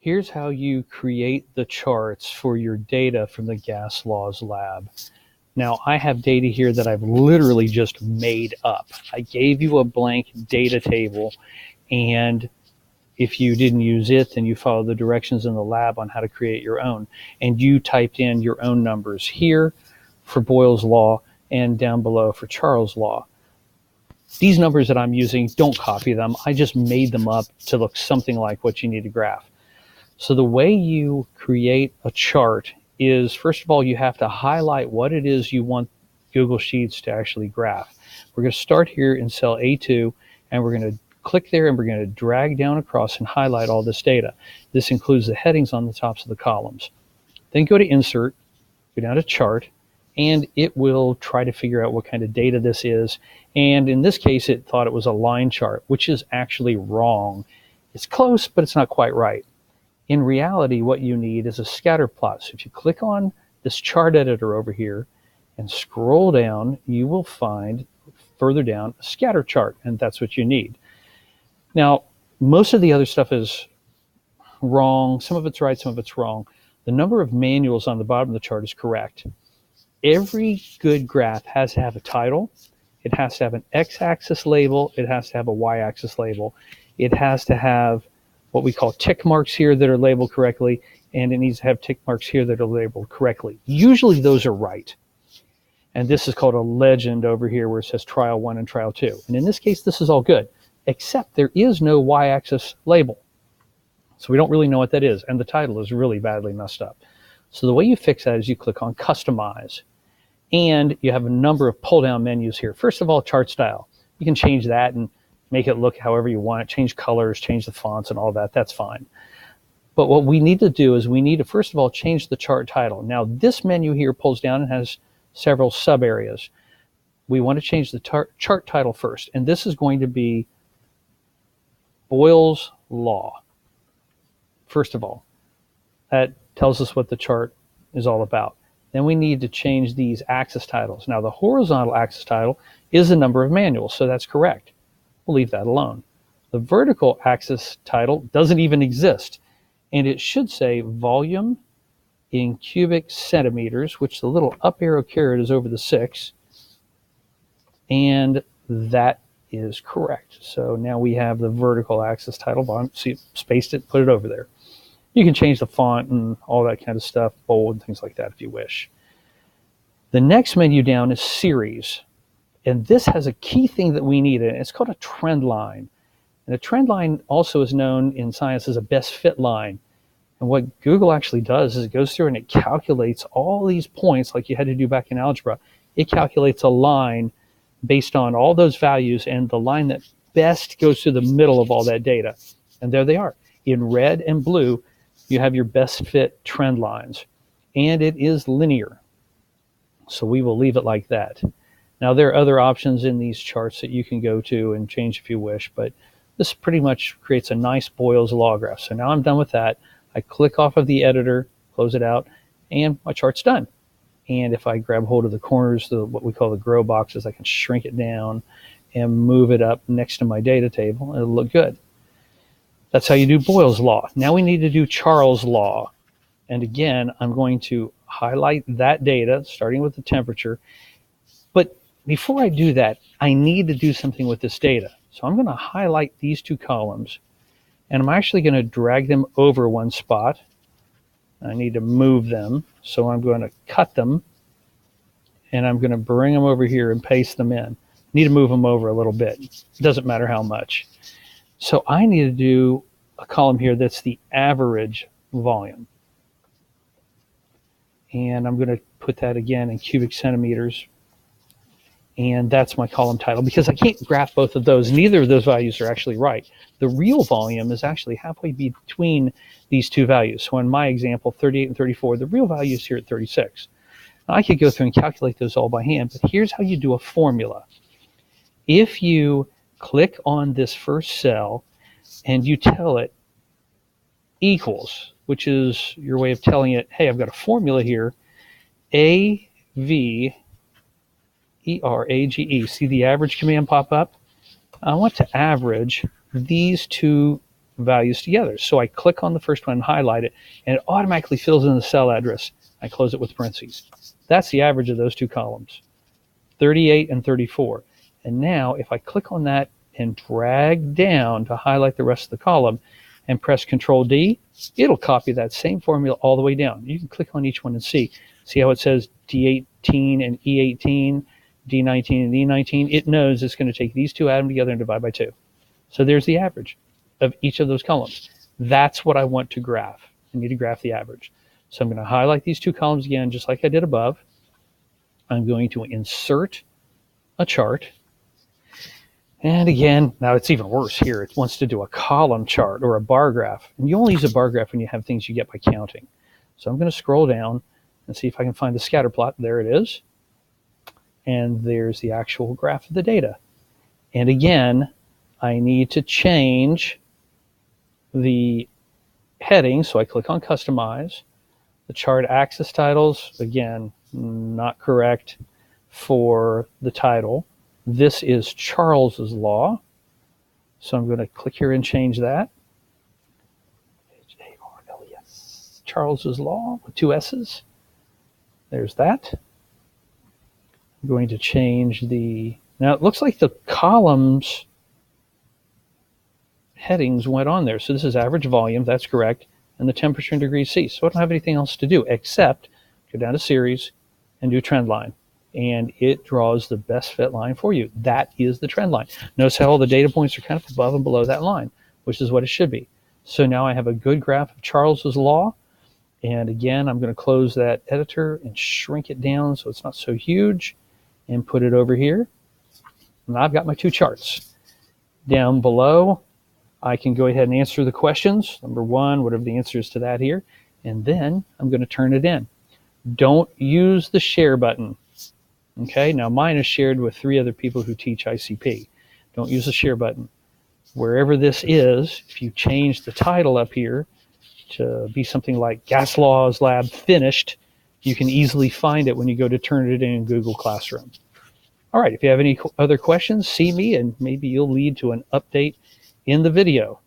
Here's how you create the charts for your data from the Gas Laws Lab. Now, I have data here that I've literally just made up. I gave you a blank data table, and if you didn't use it, then you follow the directions in the lab on how to create your own. And you typed in your own numbers here for Boyle's Law and down below for Charles' Law. These numbers that I'm using, don't copy them. I just made them up to look something like what you need to graph. So the way you create a chart is, first of all, you have to highlight what it is you want Google Sheets to actually graph. We're going to start here in cell A2, and we're going to click there, and we're going to drag down across and highlight all this data. This includes the headings on the tops of the columns. Then go to Insert, go down to Chart, and it will try to figure out what kind of data this is. And in this case, it thought it was a line chart, which is actually wrong. It's close, but it's not quite right. In reality, what you need is a scatter plot. So if you click on this chart editor over here and scroll down, you will find further down a scatter chart, and that's what you need. Now, most of the other stuff is wrong. Some of it's right, some of it's wrong. The number of manuals on the bottom of the chart is correct. Every good graph has to have a title. It has to have an x-axis label. It has to have a y-axis label. It has to have what we call tick marks here that are labeled correctly, and it needs to have tick marks here that are labeled correctly. Usually those are right. And this is called a legend over here where it says trial 1 and trial 2. And in this case, this is all good, except there is no y-axis label. So we don't really know what that is, and the title is really badly messed up. So the way you fix that is you click on Customize, and you have a number of pull-down menus here. First of all, chart style. You can change that and make it look however you want it, change colors, change the fonts and all that, that's fine. But what we need to do is we need to, first of all, change the chart title. Now, this menu here pulls down and has several sub areas. We want to change the chart title first, and this is going to be Boyle's Law. First of all, that tells us what the chart is all about. Then we need to change these axis titles. Now, the horizontal axis title is the number of manuals, so that's correct. We'll leave that alone. The vertical axis title doesn't even exist, and it should say volume in cubic centimeters, which the little up arrow caret is over the 6, and that is correct. So now we have the vertical axis title volume. See, spaced it, put it over there. You can change the font and all that kind of stuff, bold and things like that if you wish. The next menu down is series. And this has a key thing that we need, and it's called a trend line. And a trend line also is known in science as a best fit line. And what Google actually does is it goes through and it calculates all these points like you had to do back in algebra. It calculates a line based on all those values and the line that best goes through the middle of all that data. And there they are. In red and blue, you have your best fit trend lines. And it is linear. So we will leave it like that. Now, there are other options in these charts that you can go to and change if you wish, but this pretty much creates a nice Boyle's Law graph. So now I'm done with that. I click off of the editor, close it out, and my chart's done. And if I grab hold of the corners, what we call the grow boxes, I can shrink it down and move it up next to my data table, and it'll look good. That's how you do Boyle's Law. Now we need to do Charles' Law. And again, I'm going to highlight that data, starting with the temperature. But before I do that, I need to do something with this data. So I'm going to highlight these two columns, and I'm actually going to drag them over one spot. I need to move them, so I'm going to cut them, and I'm going to bring them over here and paste them in. Need to move them over a little bit. It doesn't matter how much. So I need to do a column here that's the average volume. And I'm going to put that again in cubic centimeters. And that's my column title, because I can't graph both of those. Neither of those values are actually right. The real volume is actually halfway between these two values. So in my example, 38 and 34, the real value is here at 36. Now I could go through and calculate those all by hand, but here's how you do a formula. If you click on this first cell and you tell it equals, which is your way of telling it, hey, I've got a formula here, AVERAGE. See the average command pop up? I want to average these two values together. So I click on the first one and highlight it, and it automatically fills in the cell address. I close it with parentheses. That's the average of those two columns, 38 and 34. And now if I click on that and drag down to highlight the rest of the column and press Control D, it'll copy that same formula all the way down. You can click on each one and see how it says D18 and E18, D19 and E19. It knows it's going to take these two, add them together, and divide by 2. So there's the average of each of those columns. That's what I want to graph. I need to graph the average. So I'm going to highlight these two columns again, just like I did above. I'm going to insert a chart. And again, now it's even worse here. It wants to do a column chart or a bar graph. And you only use a bar graph when you have things you get by counting. So I'm going to scroll down and see if I can find the scatter plot. There it is. And there's the actual graph of the data. And again, I need to change the heading. So I click on Customize. The chart axis titles, again, not correct for the title. This is Charles's law. So I'm going to click here and change that. H-A-R-L-E-S. Charles's law with 2 S's. There's that. I'm going to change the... Now it looks like the columns headings went on there. So this is average volume, that's correct, and the temperature in degrees C. So I don't have anything else to do except go down to series and do trend line. And it draws the best fit line for you. That is the trend line. Notice how all the data points are kind of above and below that line, which is what it should be. So now I have a good graph of Charles's law. And again, I'm going to close that editor and shrink it down so it's not so huge and put it over here. And I've got my 2 charts. Down below, I can go ahead and answer the questions. Number 1, whatever the answer is to that here. And then I'm going to turn it in. Don't use the share button. Okay, now mine is shared with 3 other people who teach ICP. Don't use the share button. Wherever this is, if you change the title up here to be something like Gas Laws Lab Finished, you can easily find it when you go to turn it in Google Classroom. All right, if you have any other questions, see me and maybe you'll lead to an update in the video.